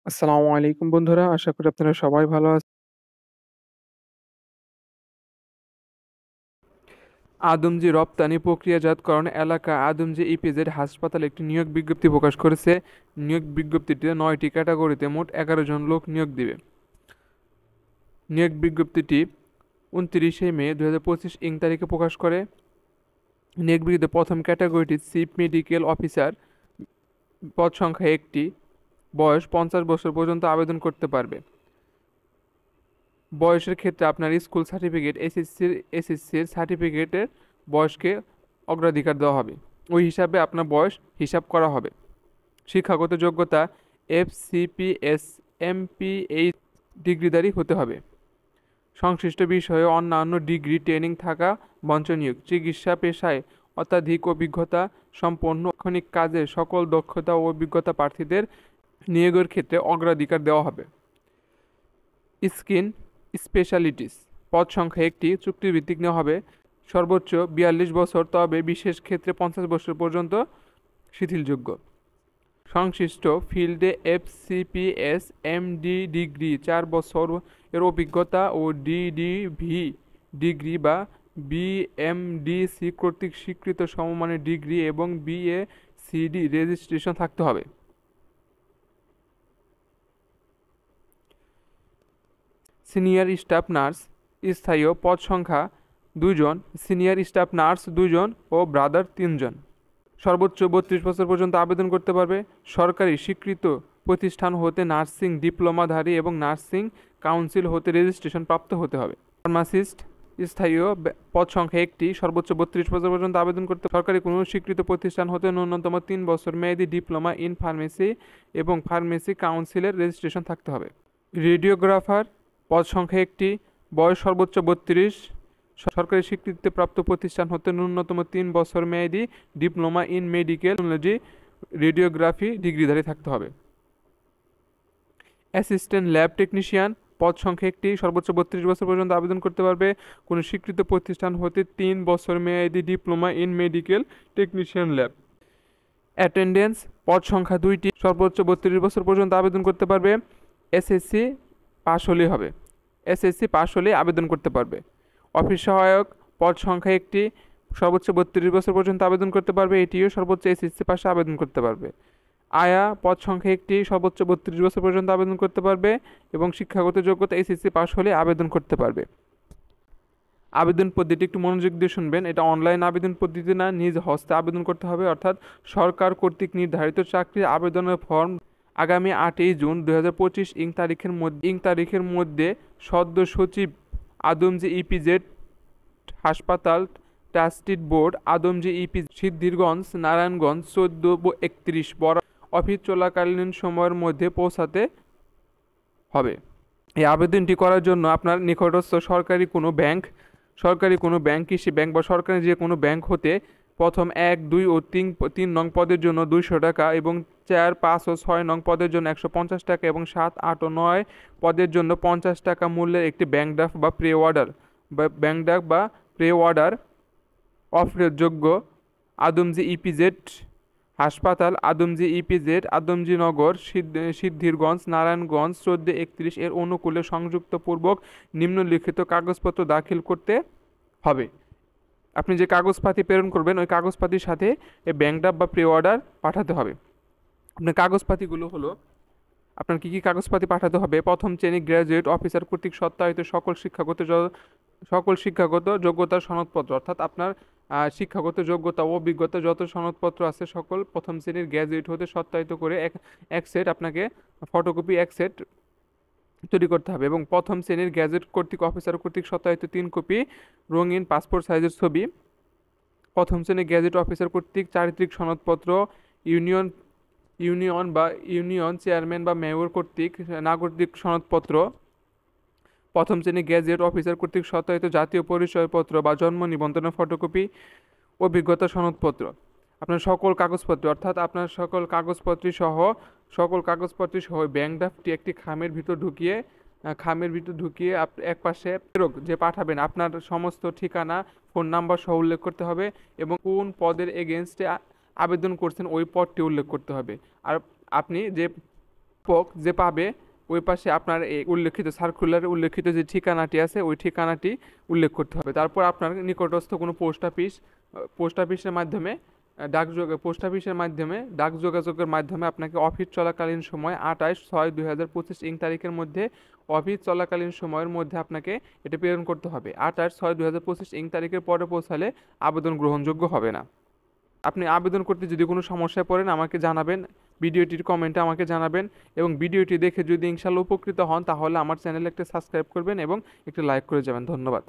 আসসালামু আলাইকুম বন্ধুরা। আশা করি আপনারা সবাই ভালো আছেন। আদমজী রপ্তানি প্রক্রিয়াজাতকরণ এলাকা আদমজী ইপিজেড হাসপাতাল একটি নিয়োগ বিজ্ঞপ্তি প্রকাশ করেছে। নিয়োগ বিজ্ঞপ্তিতে ৯টি ক্যাটাগরিতে মোট ১১ জন লোক নিয়োগ দিবে। নিয়োগ বিজ্ঞপ্তিটি ২৯শে মে ২০২৫ ইং তারিখে প্রকাশ করে। নিয়োগ বিজ্ঞপ্তিতে প্রথম ক্যাটাগরিটি চিফ মেডিকেল অফিসার, পদ সংখ্যা একটি, বয়স ৫০ বছর পর্যন্ত আবেদন করতে পারবে। বয়সের ক্ষেত্রে আপনার স্কুল সার্টিফিকেট, এসএসসির সার্টিফিকেটের বয়সকে অগ্রাধিকার দেওয়া হবে। ওই হিসাবে আপনার বয়স হিসাব করা হবে। শিক্ষাগত যোগ্যতা এফসিপিএস এমপিএইচ ডিগ্রিধারী হতে হবে। সংশ্লিষ্ট বিষয়ে অন্যান্য ডিগ্রি ট্রেনিং থাকা বাঞ্ছনীয়। চিকিৎসা পেশায় অত্যাধিক অভিজ্ঞতা সম্পন্ন ক্ষণিক কাজে সকল দক্ষতা ও অভিজ্ঞতা প্রার্থীদের নিয়োগের ক্ষেত্রে অগ্রাধিকার দেওয়া হবে। স্কিন স্পেশালিটিস, পদ সংখ্যা একটি, চুক্তিভিত্তিক নেওয়া হবে। সর্বোচ্চ ৪২ বছর, তবে বিশেষ ক্ষেত্রে ৫০ বছর পর্যন্ত শিথিলযোগ্য। সংশ্লিষ্ট ফিল্ডে এফসিপিএস এমডি ডিগ্রি ৪ বছর এর অভিজ্ঞতা ও ডিডিভি ডিগ্রি বা বিএমডিসি কর্তৃক স্বীকৃত সমমানের ডিগ্রি এবং বিএসিডি রেজিস্ট্রেশন থাকতে হবে। সিনিয়র স্টাফ নার্স স্থায়ী, পদ সংখ্যা ২ জন, সিনিয়র স্টাফ নার্স ২ জন ও ব্রাদার ৩ জন। সর্বোচ্চ ৩২ বছর পর্যন্ত আবেদন করতে পারবে। সরকারি স্বীকৃত প্রতিষ্ঠান হতে নার্সিং ডিপ্লোমাধারী এবং নার্সিং কাউন্সিল হতে রেজিস্ট্রেশন প্রাপ্ত হতে হবে। ফার্মাসিস্ট স্থায়ী, পদ সংখ্যা একটি, সর্বোচ্চ ৩২ বছর পর্যন্ত আবেদন করতে। সরকারি কোনো স্বীকৃত প্রতিষ্ঠান হতে ন্যূনতম ৩ বছর মেয়াদী ডিপ্লোমা ইন ফার্মেসি এবং ফার্মেসি কাউন্সিলের রেজিস্ট্রেশন থাকতে হবে। রেডিওগ্রাফার, পদ সংখ্যা একটি, বয়স সর্বোচ্চ ৩২, সরকারি স্বীকৃতিপ্রাপ্ত প্রতিষ্ঠান হতে ন্যূনতম ৩ বছর মেয়াদী diploma in medical technology radiography ডিগ্রিধারী থাকতে হবে। অ্যাসিস্ট্যান্ট ল্যাব টেকনিশিয়ান, পদ সংখ্যা একটি, সর্বোচ্চ ৩২ বছর পর্যন্ত আবেদন করতে পারবে। কোনো স্বীকৃত প্রতিষ্ঠান হতে ৩ বছর মেয়াদী diploma in medical technician lab. Attendance, পদ সংখ্যা ২টি, সর্বোচ্চ ৩২ বছর পর্যন্ত আবেদন করতে পারবে। এসএসসি পাশ হলেই হবে। এসএসসি পাশ হলেই আবেদন করতে পারবে। অফিস সহায়ক, পদ সংখ্যা একটি, সর্বোচ্চ ৩২ বছর পর্যন্ত আবেদন করতে পারবে। এটিও সর্বোচ্চ এসএসসি পাশে আবেদন করতে পারবে। আয়া, পদ সংখ্যা একটি, সর্বোচ্চ ৩২ বছর পর্যন্ত আবেদন করতে পারবে এবং শিক্ষাগত যোগ্যতা এসএসসি পাশ হলে আবেদন করতে পারবে। আবেদন পদ্ধতি একটু মনোযোগ দিয়ে শুনবেন। এটা অনলাইন আবেদন পদ্ধতি না, নিজ হস্তে আবেদন করতে হবে। অর্থাৎ সরকার কর্তৃক নির্ধারিত চাকরির আবেদনের ফর্ম আগামী ৮ই জুন ২০২৫ ইং তারিখের মধ্যে সদ্য সচিব, আদমজী ইপিজেড হাসপাতাল trustee board, Adamjee Siddhirganj, Narayanganj ১৪/৩১ office চলাকালীন সময়ের মধ্যে পৌঁছাতে হবে। এই আবেদনটি করার জন্য আপনার নিকটস্থ সরকারি কোনো ব্যাংক, কৃষি ব্যাংক বা সরকারি যে কোনো ব্যাংক হতে প্রথম ১, ২ ও ৩ নং পদের জন্য ২০০ টাকা এবং ৪, ৫ ও ৬ নং পদের জন্য ১৫০ টাকা এবং ৭, ৮ ও ৯ পদের জন্য ৫০ টাকা মূল্যের একটি ব্যাংক ড্রাফট বা প্রে অর্ডার অফারযোগ্য। আদমজী ইপিজেড হাসপাতাল, আদমজী ইপিজেড, আদমজীনগর, সিদ্ধিরগঞ্জ, নারায়ণগঞ্জ ১৪/৩১ এর অনুকূলে সংযুক্তপূর্বক নিম্নলিখিত কাগজপত্র দাখিল করতে হবে। আপনি যে কাগজপাতি প্রেরণ করবেন ওই কাগজপাতির সাথে এই ব্যাংক ড্রাফট বা প্রি অর্ডার পাঠাতে হবে। আপনার কাগজপাতিগুলো হলো, আপনার কী কী কাগজপাতি পাঠাতে হবে: প্রথম শ্রেণী গ্র্যাজুয়েট অফিসার কর্তৃক সত্যায়িত সকল শিক্ষাগত যোগ্যতার সনদপত্র, অর্থাৎ আপনার শিক্ষাগত যোগ্যতা ও অভিজ্ঞতা যত সনদপত্র আছে সকল প্রথম শ্রেণীর গ্র্যাজুয়েট হতে সত্যায়িত করে এক সেট আপনাকে ফটোকপি এক সেট তৈরি করতে হবে। এবং প্রথম শ্রেণীর গ্র্যাজুয়েট কর্তৃক অফিসার কর্তৃক সত্যায়িত ৩ কপি রঙিন পাসপোর্ট সাইজের ছবি। প্রথম শ্রেণীর গ্র্যাজুয়েট অফিসার কর্তৃক চারিত্রিক সনদপত্র, ইউনিয়ন চেয়ারম্যান বা মেয়র কর্তৃক নাগরিক সনদপত্র। প্রথম শ্রেণীর গ্র্যাজুয়েট অফিসার কর্তৃক সত্যায়িত জাতীয় পরিচয়পত্র বা জন্ম নিবন্ধনের ফটোকপি, অভিজ্ঞতা সনদপত্র। আপনার সকল কাগজপত্র, অর্থাৎ আপনার সকল কাগজপত্র সহ ব্যাংক ড্রাফটটি একটি খামের ভিতর ঢুকিয়ে এক পাশে যে পাঠাবেন আপনার সমস্ত ঠিকানা, ফোন নাম্বার সহ উল্লেখ করতে হবে এবং কোন পদের এগেনস্টে আবেদন করছেন ওই পদটি উল্লেখ করতে হবে। আর আপনি যে প্রাপক যে পাবে ওই পাশে আপনার এই উল্লেখিত সার্কুলারে উল্লেখিত যে ঠিকানাটি আছে ওই ঠিকানাটি উল্লেখ করতে হবে। তারপর আপনার নিকটস্থ কোনো পোস্ট অফিসের মাধ্যমে পোস্ট অফিসের মাধ্যমে ডাক যোগাযোগের মাধ্যমে আপনাকে অফিস চলাকালীন সময় 28/6/2025 ইং তারিখের মধ্যে অফিস চলাকালীন সময়ের মধ্যে আপনাকে এটা প্রেরণ করতে হবে। 28/6/2025 ইং তারিখের পরে পৌঁছালে আবেদন গ্রহণযোগ্য হবে না। আপনি আবেদন করতে যদি কোনো সমস্যায় পড়েন আমাকে জানাবেন, ভিডিওটির কমেন্টে আমাকে জানাবেন, এবং ভিডিওটি দেখে যদি ইনশাআল্লাহ উপকৃত হন তাহলে আমার চ্যানেলে একটা সাবস্ক্রাইব করবেন এবং একটা লাইক করে যাবেন। ধন্যবাদ।